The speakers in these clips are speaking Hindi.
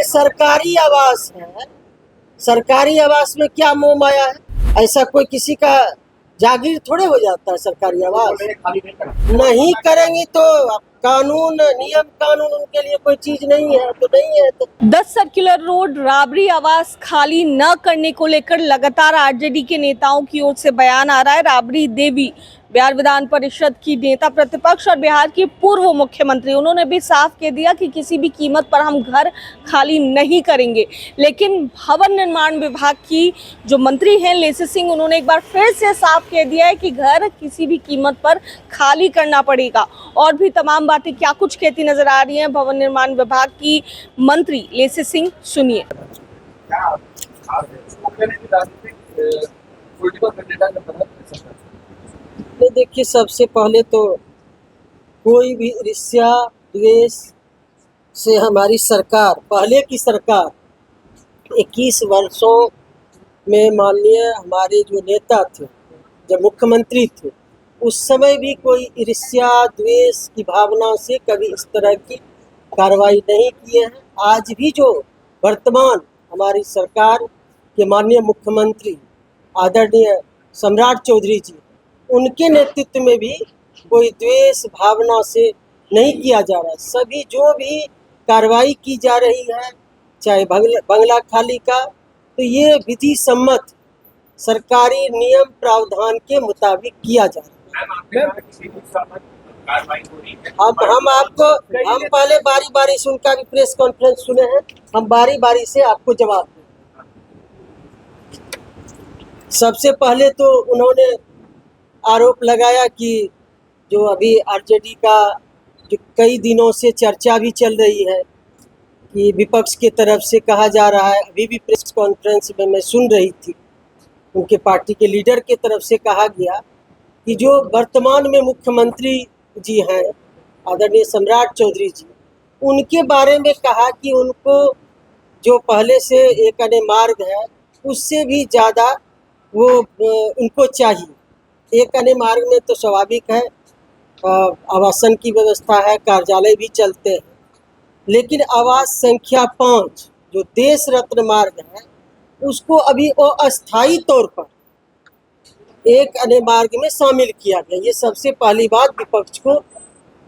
सरकारी आवास है, सरकारी आवास में क्या मोह माया है? ऐसा कोई किसी का जागीर थोड़े हो जाता है सरकारी आवास। नहीं करेंगी तो कानून नियम कानून उनके लिए कोई चीज नहीं है तो नहीं है। तो 10 सर्कुलर रोड राबड़ी आवास खाली न करने को लेकर लगातार आरजेडी के नेताओं की ओर से बयान आ रहा है। राबड़ी देवी बिहार विधान परिषद की नेता प्रतिपक्ष और बिहार की पूर्व मुख्यमंत्री, उन्होंने भी साफ कह दिया कि किसी भी कीमत पर हम घर खाली नहीं करेंगे। लेकिन भवन निर्माण विभाग की जो मंत्री हैं लेसी सिंह, उन्होंने एक बार फिर से साफ कह दिया है कि घर किसी भी कीमत पर खाली करना पड़ेगा। और भी तमाम बातें क्या कुछ कहती नजर आ रही हैं भवन निर्माण विभाग की मंत्री लेसी सिंह, सुनिए। तो देखिए, सबसे पहले तो कोई भी ईर्ष्या द्वेष से हमारी सरकार, पहले की सरकार 21 वर्षों में माननीय हमारे जो नेता थे, जब मुख्यमंत्री थे, उस समय भी कोई ईर्ष्या द्वेष की भावना से कभी इस तरह की कार्रवाई नहीं किए हैं। आज भी जो वर्तमान हमारी सरकार के माननीय मुख्यमंत्री आदरणीय सम्राट चौधरी जी, उनके नेतृत्व में भी कोई द्वेष भावना से नहीं किया जा रहा है। सभी जो भी कार्रवाई की जा रही है, चाहे बंगला खाली का, तो ये विधि सम्मत सरकारी नियम प्रावधान के मुताबिक किया जा रहा है। हम पहले बारी बारी से उनका भी प्रेस कॉन्फ्रेंस सुने हैं, हम बारी बारी से आपको जवाब दें। सबसे पहले तो उन्होंने आरोप लगाया कि जो अभी आरजेडी का जो कई दिनों से चर्चा भी चल रही है कि विपक्ष की तरफ से कहा जा रहा है, अभी भी प्रेस कॉन्फ्रेंस में मैं सुन रही थी, उनके पार्टी के लीडर की तरफ से कहा गया कि जो वर्तमान में मुख्यमंत्री जी हैं आदरणीय सम्राट चौधरी जी, उनके बारे में कहा कि उनको जो पहले से एक अन्य मार्ग है उससे भी ज़्यादा वो उनको चाहिए। एक अन्य मार्ग में तो स्वाभाविक है, आवासन की व्यवस्था है, कार्यालय भी चलते हैं, लेकिन आवास संख्या 5 जो देश रत्न मार्ग है उसको अभी अस्थायी तौर पर एक अन्य मार्ग में शामिल किया गया। ये सबसे पहली बात विपक्ष को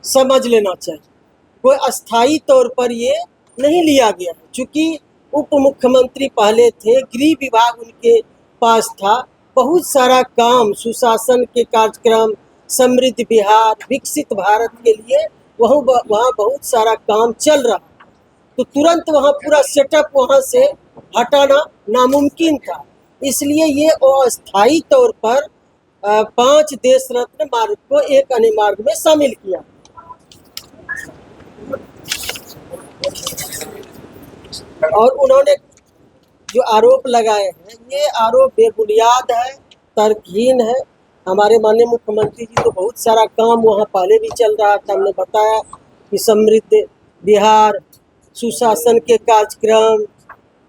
समझ लेना चाहिए। कोई अस्थायी तौर पर ये नहीं लिया गया है, चूँकि उप मुख्यमंत्री पहले थे, गृह विभाग उनके पास था, बहुत सारा काम सुशासन के कार्यक्रम, समृद्ध बिहार, विकसित भारत के लिए वहाँ बहुत सारा काम चल रहा है, तो तुरंत वहाँ पूरा सेटअप वहाँ से हटाना नामुमकिन था। इसलिए ये अस्थायी तौर पर 5 देश रत्न मार्ग को एक अन्य मार्ग में शामिल किया। और उन्होंने जो आरोप लगाए हैं, ये आरोप बेबुनियाद है, तर्कहीन है। हमारे माननीय मुख्यमंत्री जी तो बहुत सारा काम वहाँ पहले भी चल रहा था, हमने बताया कि समृद्ध बिहार, सुशासन के कार्यक्रम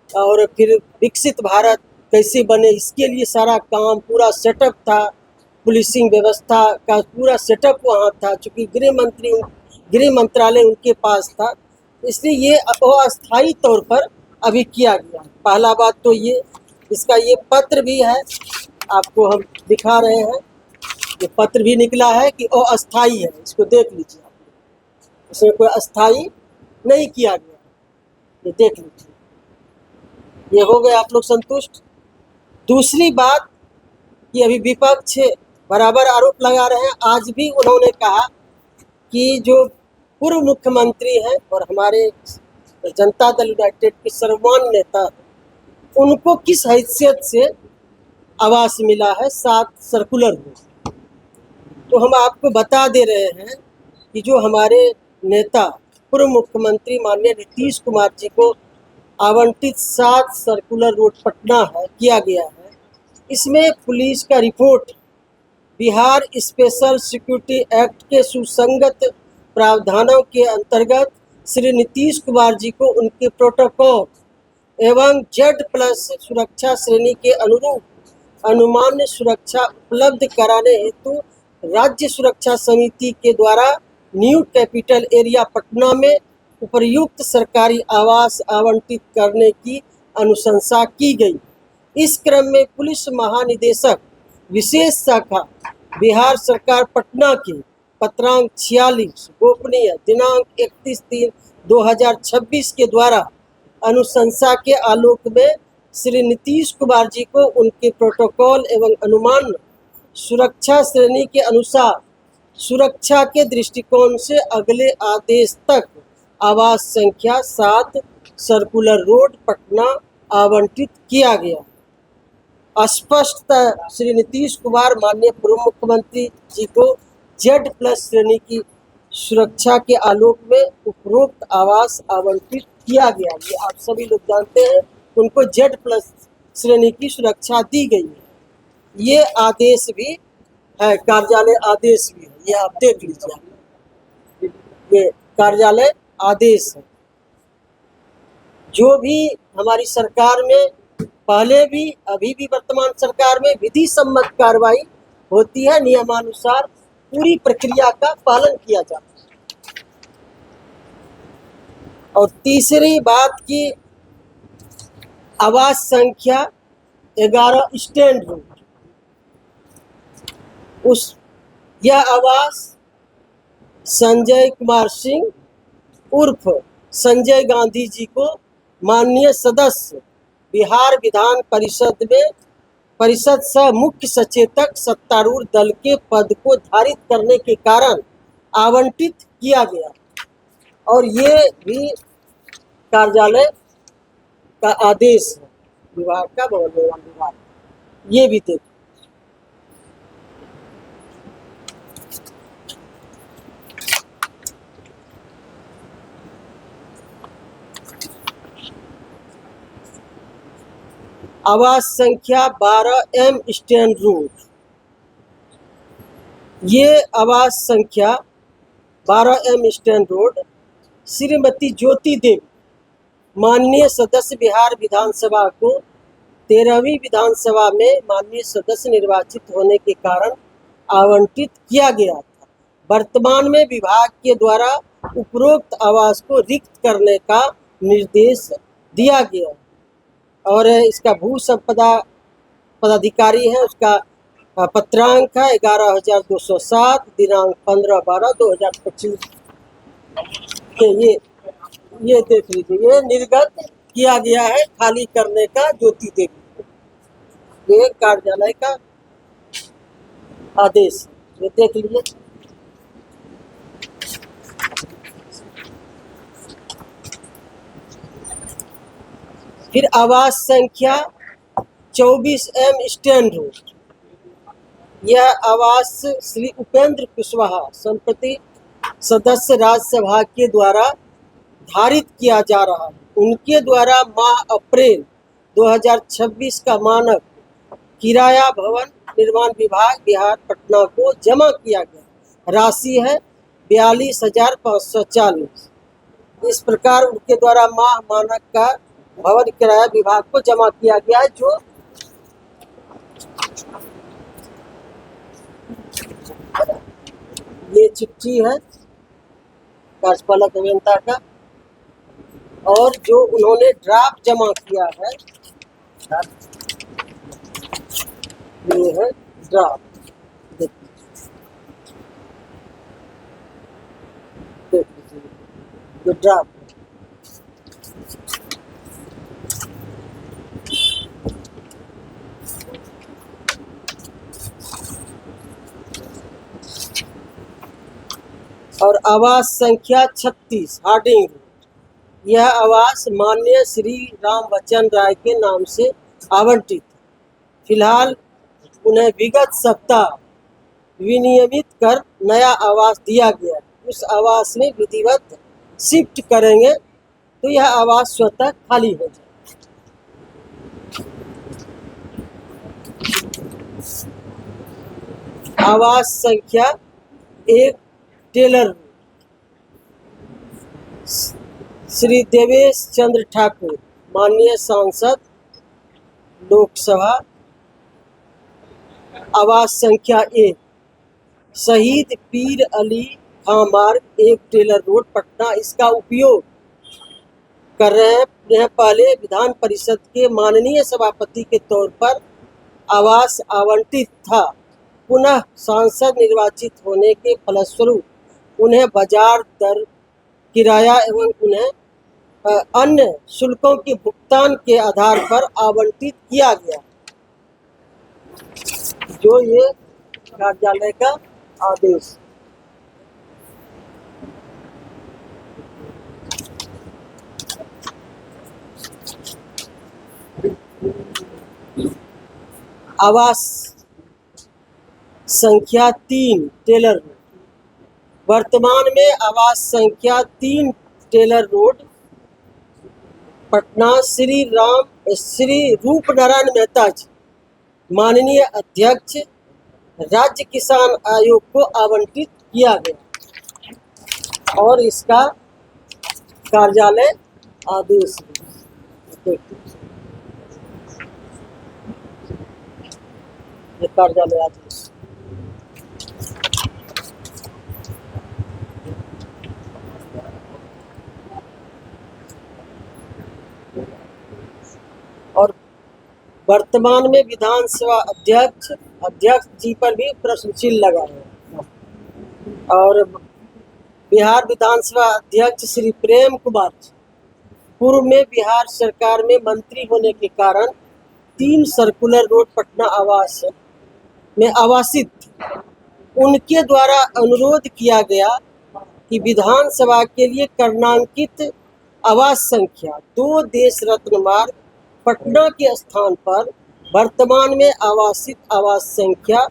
और फिर विकसित भारत कैसे बने, इसके लिए सारा काम पूरा सेटअप था, पुलिसिंग व्यवस्था का पूरा सेटअप वहाँ था। चूँकि गृह मंत्रालय उनके पास था, इसलिए ये अस्थायी तौर पर अभी किया गया। पहला बात तो ये, इसका ये पत्र भी है, आपको हम दिखा रहे हैं, ये पत्र भी निकला है कि अस्थायी है, इसको देख लीजिए आप, इसमें कोई अस्थायी नहीं किया गया, ये देख लीजिए। ये हो गए आप लोग संतुष्ट। दूसरी बात कि अभी विपक्ष बराबर आरोप लगा रहे हैं, आज भी उन्होंने कहा कि जो पूर्व मुख्यमंत्री हैं और हमारे जनता दल यूनाइटेड के सर्वमान्य नेता, उनको किस हैसियत से आवास मिला है 7 सर्कुलर में। तो हम आपको बता दे रहे हैं कि जो हमारे नेता पूर्व मुख्यमंत्री माननीय नीतीश कुमार जी को आवंटित 7 सर्कुलर रोड पटना है किया गया है, इसमें पुलिस का report, Bihar special security act के सुसंगत प्रावधानों के अंतर्गत श्री नीतीश कुमार जी को उनके प्रोटोकॉल एवं Z+ सुरक्षा श्रेणी के अनुरूप अनुमान्य सुरक्षा उपलब्ध कराने हेतु राज्य सुरक्षा समिति के द्वारा न्यू कैपिटल एरिया पटना में उपयुक्त सरकारी आवास आवंटित करने की अनुशंसा की गई। इस क्रम में पुलिस महानिदेशक विशेष शाखा बिहार सरकार पटना की पत्रांक 46 गोपनीय दिनांक 31/3/2026 के द्वारा अनुशंसा के आलोक में श्री नीतीश कुमार जी को उनके प्रोटोकॉल एवं अनुमान सुरक्षा श्रेणी के अनुसार सुरक्षा के दृष्टिकोण से अगले आदेश तक आवास संख्या 7 सर्कुलर रोड पटना आवंटित किया गया। स्पष्टतः श्री नीतीश कुमार माननीय पूर्व मुख्यमंत्री जी को Z+ श्रेणी की सुरक्षा के आलोक में उपरोक्त आवास आवंटित किया गया। ये आप सभी लोग जानते हैं, उनको Z+ श्रेणी की सुरक्षा दी गई है। ये आदेश भी है, कार्यालय आदेश भी है, ये आप देख लीजिए, ये कार्यालय आदेश है। जो भी हमारी सरकार में पहले भी अभी भी वर्तमान सरकार में विधि सम्मत कार्रवाई होती है, नियमानुसार पूरी प्रक्रिया का पालन किया जाता है। और तीसरी बात की आवास संख्या 11 स्टैंड रोड, यह आवास संजय कुमार सिंह उर्फ संजय गांधी जी को माननीय सदस्य बिहार विधान परिषद सह मुख्य सचेतक सत्तारूढ़ दल के पद को धारित करने के कारण आवंटित किया गया। और ये भी कार्यालय का आदेश है विभाग का, भवन निर्माण विभाग, ये भी देखिए। आवास संख्या 12M स्टैंड रोड, ये आवास संख्या 12M stand road Shrimati Jyoti Devi माननीय सदस्य बिहार विधानसभा को 13वीं विधानसभा में माननीय सदस्य निर्वाचित होने के कारण आवंटित किया गया था। वर्तमान में विभाग के द्वारा उपरोक्त आवास को रिक्त करने का निर्देश दिया गया और इसका भू संपदा पदाधिकारी है, उसका पत्रांक है 11,207 दिनांक 15/12/2025 के। ये देख लीजिए, ये निर्गत किया गया है खाली करने का ज्योति देवी, ये कार्यालय का आदेश, ये देख लीजिए। फिर आवास संख्या 24M स्टैंड रोड, यह आवास श्री उपेंद्र कुशवाहा संप्रति सदस्य राज्यसभा के द्वारा धारित किया जा रहा है। उनके द्वारा माह अप्रैल 2026 का मानक किराया भवन निर्माण विभाग बिहार पटना को जमा किया गया। राशि है 42,540। इस प्रकार उनके द्वारा माह मानक का भवन किराया विभाग को जमा किया गया है, जो ये चिट्ठी है कार्यपालक अभियंता का, और जो उन्होंने ड्राफ्ट जमा किया है, ये है ड्राफ्ट, देखिए ये ड्राफ्ट। और आवास संख्या 36 हार्डिंग रोड, यह आवास माननीय श्री रामवचन राय के नाम से आवंटित है। फिलहाल उन्हें विगत सप्ताह विनियमित कर नया आवास दिया गया। उस आवास में विधिवत शिफ्ट करेंगे तो यह आवास स्वतः खाली हो जाए। आवास संख्या 1 टेलर, श्री देवेश चंद्र ठाकुर माननीय सांसद लोकसभा, आवास संख्या 1 शहीद पीर अली महामार्ग 1 टेलर रोड पटना, इसका उपयोग कर रहे हैं। यह पहले विधान परिषद के माननीय सभापति के तौर पर आवास आवंटित था। पुनः सांसद निर्वाचित होने के फलस्वरूप उन्हें बाजार दर, किराया एवं उन्हें अन्य शुल्कों के भुगतान के आधार पर आवंटित किया गया, जो ये कार्यालय का आदेश। आवास संख्या 3 टेलर रोड। वर्तमान में आवास संख्या 3 टेलर रोड पटना श्री रूपनारायण मेहता जी माननीय अध्यक्ष राज्य किसान आयोग को आवंटित किया गया और इसका कार्यालय आदेश ये कार्यालय आदेश। और वर्तमान में विधानसभा अध्यक्ष जी पर भी प्रश्न चिन्ह लगा है और बिहार विधानसभा अध्यक्ष श्री प्रेम कुमार जी पूर्व में बिहार सरकार में मंत्री होने के कारण 3 सर्कुलर रोड पटना आवास में आवासित थे। उनके द्वारा अनुरोध किया गया कि विधानसभा के लिए कर्णांकित आवास संख्या 2 देश रत्न मार्ग पटना के स्थान पर वर्तमान में आवासित आवास संख्या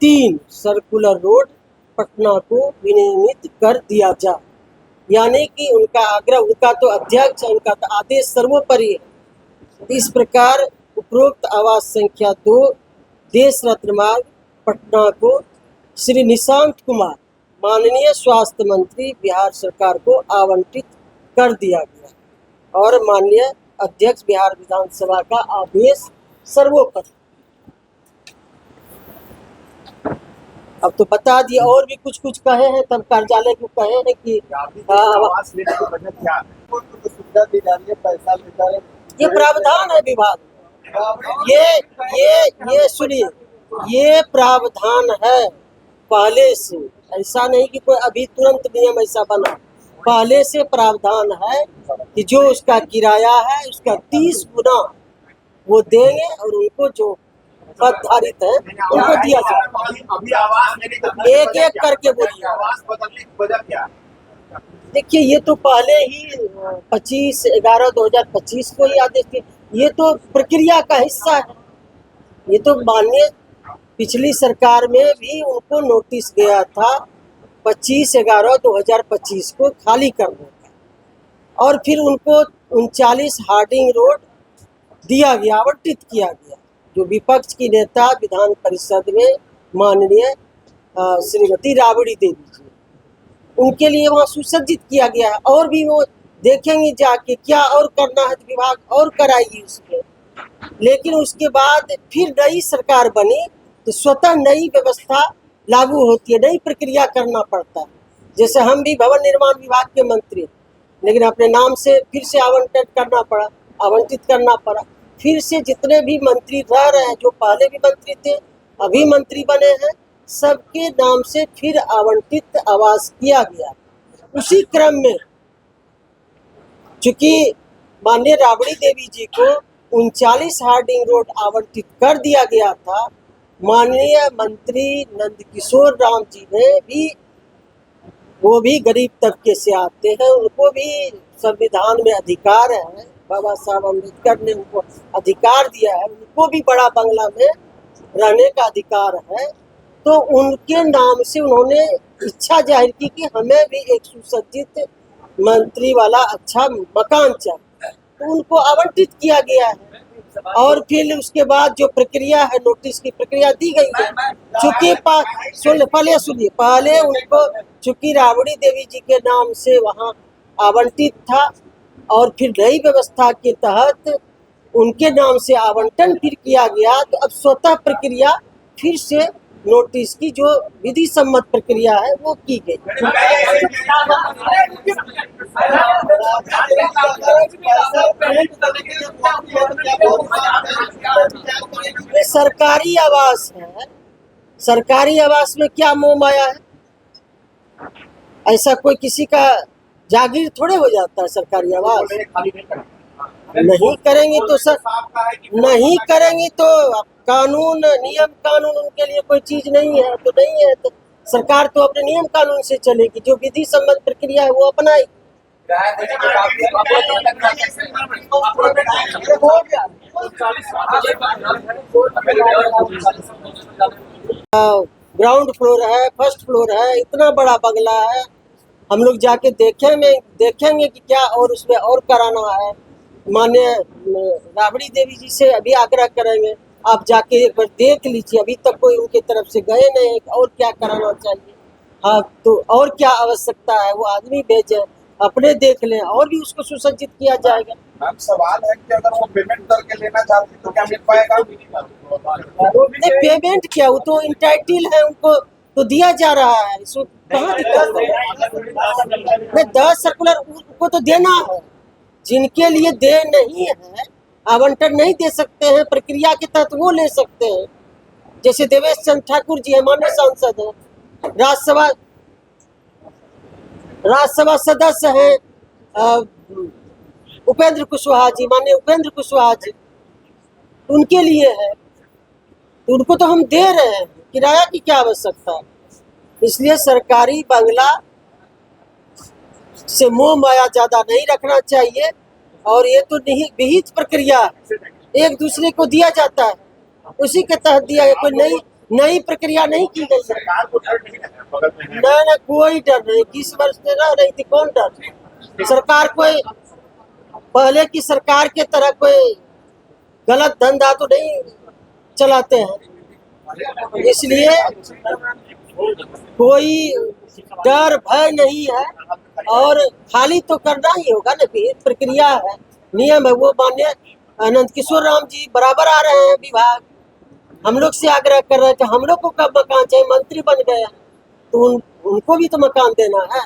3 सर्कुलर रोड पटना को विनियमित कर दिया जाए। यानी कि उनका आग्रह, उनका तो अध्यक्ष, उनका तो आदेश सर्वोपरि है। इस प्रकार उपरोक्त आवास संख्या 2 देश रत्न मार्ग पटना को श्री निशांत कुमार माननीय स्वास्थ्य मंत्री बिहार सरकार को आवंटित कर दिया गया और माननीय अध्यक्ष बिहार विधानसभा का आदेश सर्वोपरि। अब तो बता दिया, और भी कुछ कहे हैं, तब कार्यालय को कहे हैं कि आवास लेने की वजह क्या है, तो सुविधा दी जा रही है, पैसा मिलता है, ये प्रावधान है विभाग। ये सुनिए, ये प्रावधान है पहले से, ऐसा नहीं कि कोई अभी तुरंत नियम ऐसा बना, पहले से प्रावधान है कि जो उसका किराया है उसका 30 गुना वो देंगे और उनको जो पदधारित है उनको दिया जाए। अभी आवास एक एक करके बोलिए। आवास बदलने की वजह क्या है? देखिए, ये तो पहले ही 25/11/2025 को ही आदेश थे। ये तो प्रक्रिया का हिस्सा है। ये तो माननीय पिछली सरकार में भी उनको नोटिस गया था 25/11/2025 को खाली करने का और फिर उनको 39 हार्डिंग रोड दिया गया, आवंटित किया गया। जो विपक्ष की नेता विधान परिषद में माननीय श्रीमती राबड़ी देवी जी, उनके लिए वहाँ सुसज्जित किया गया है और भी वो देखेंगे जाके क्या और करना है, विभाग और कराएगी उसमें। लेकिन उसके बाद फिर नई सरकार बनी तो स्वतः नई व्यवस्था लागू होती है, नई प्रक्रिया करना पड़ता है। जैसे हम भी भवन निर्माण विभाग के मंत्री, लेकिन अपने नाम से फिर से आवंटित करना पड़ा। फिर से जितने भी मंत्री रह रहे हैं, जो पहले भी मंत्री थे अभी मंत्री बने हैं, सबके नाम से फिर आवंटित आवास किया गया। उसी क्रम में चूंकि माननीय राबड़ी देवी जी को 39 हार्डिंग रोड आवंटित कर दिया गया था, माननीय मंत्री नंदकिशोर राम जी ने भी, वो भी गरीब तबके से आते हैं, उनको भी संविधान में अधिकार है, बाबा साहब अम्बेडकर ने उनको अधिकार दिया है, उनको भी बड़ा बंगला में रहने का अधिकार है। तो उनके नाम से उन्होंने इच्छा जाहिर की कि हमें भी एक सुसज्जित मंत्री वाला अच्छा मकान चाहिए, तो उनको आवंटित किया गया है। और फिर उसके बाद जो प्रक्रिया है, नोटिस की प्रक्रिया दी गई है। चूंकि पहले उनको चूंकि राबड़ी देवी जी के नाम से वहाँ आवंटित था और फिर नई व्यवस्था के तहत उनके नाम से आवंटन फिर किया गया, तो अब स्वतः प्रक्रिया फिर से नोटिस की जो विधि सम्मत प्रक्रिया है वो की गई। ये सरकारी आवास है, सरकारी आवास में क्या मोह माया है? ऐसा कोई किसी का जागीर थोड़े हो जाता है सरकारी आवास। नहीं करेंगे तो सर, नहीं करेंगे तो कानून नियम कानून उनके लिए कोई चीज नहीं है तो नहीं है, तो सरकार तो अपने नियम कानून से चलेगी, जो विधि सम्मत प्रक्रिया है वो अपनाएगी। ग्राउंड फ्लोर है, फर्स्ट फ्लोर है, इतना बड़ा बंगला है। हम लोग जाके देखेंगे कि क्या और उसमें और कराना है। माननीय राबड़ी देवी जी से अभी आग्रह करेंगे, आप जाके एक बार देख लीजिए, अभी तक कोई उनके तरफ से गए नहीं, और क्या कराना चाहिए। हाँ, तो और क्या आवश्यकता है वो आदमी भेजे, अपने देख लें, और भी उसको सुसज्जित किया जाएगा। मैम सवाल है कि अगर वो पेमेंट करके लेना चाहते तो क्या मिल पाएगा? नहीं, पेमेंट क्या, वो तो इंटाइटल है, उनको तो दिया जा रहा है, इसको कहाँ दिक्कत है? नहीं, 10 सर्कुलर उनको तो देना है, जिनके लिए दे नहीं है, आवंटन नहीं दे सकते हैं, प्रक्रिया के तहत वो ले सकते हैं। जैसे देवेश चंद्र ठाकुर जी है, माननीय सांसद है, राज्यसभा सदस्य हैं, उपेंद्र कुशवाहा जी, माननीय उपेंद्र कुशवाहा जी, उनके लिए है, तो उनको तो हम दे रहे हैं, किराया की क्या आवश्यकता है। इसलिए सरकारी बंगला से मोह माया ज्यादा नहीं रखना चाहिए, और ये तो विहित प्रक्रिया है, एक दूसरे को दिया जाता है, उसी के तहत दिया है, कोई नई प्रक्रिया नहीं की गई है। सरकार को डर नहीं है बगल में? ना कोई डर नहीं, 20 वर्ष से रह रही थी, कौन डर? सरकार कोई पहले की सरकार के तरह कोई गलत धंधा तो नहीं चलाते हैं, इसलिए कोई डर भय नहीं है, और खाली तो करना ही होगा ना, विहित प्रक्रिया है, नियम है, वो माननीय अनंत किशोर राम जी बराबर आ रहे हैं विभाग, हम लोग से आग्रह कर रहे हैं कि हम लोग को कब मकान चाहिए, मंत्री बन गए तो उनको भी तो मकान देना है।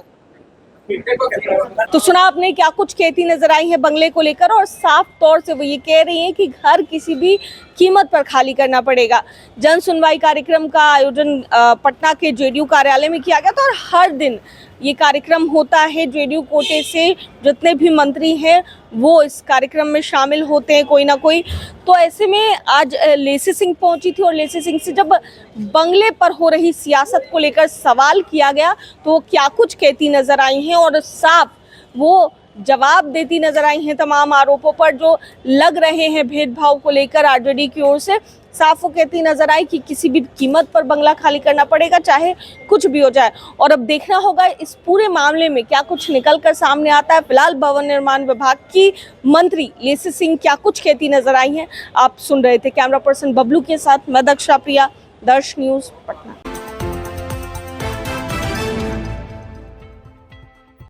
तो सुना आपने क्या कुछ कहती नजर आई है बंगले को लेकर, और साफ तौर से वो ये कह रही हैं कि घर किसी भी कीमत पर खाली करना पड़ेगा। जन सुनवाई कार्यक्रम का आयोजन पटना के जेडीयू कार्यालय में किया गया था, और हर दिन ये कार्यक्रम होता है। जेडीयू कोटे से जितने भी मंत्री हैं वो इस कार्यक्रम में शामिल होते हैं, कोई ना कोई। तो ऐसे में आज लेसी सिंह पहुंची थी, और लेसी सिंह से जब बंगले पर हो रही सियासत को लेकर सवाल किया गया तो वो क्या कुछ कहती नजर आई हैं, और साफ वो जवाब देती नजर आई हैं तमाम आरोपों पर जो लग रहे हैं भेदभाव को लेकर आरजेडी की ओर से। साफ वो कहती नजर आई कि किसी भी कीमत पर बंगला खाली करना पड़ेगा, चाहे कुछ भी हो जाए। और अब देखना होगा इस पूरे मामले में क्या कुछ निकल कर सामने आता है। फिलहाल भवन निर्माण विभाग की मंत्री लेसी सिंह क्या कुछ कहती नजर आई हैं, आप सुन रहे थे। कैमरा पर्सन बबलू के साथ मैं दक्षा प्रिया, दर्श न्यूज पटना।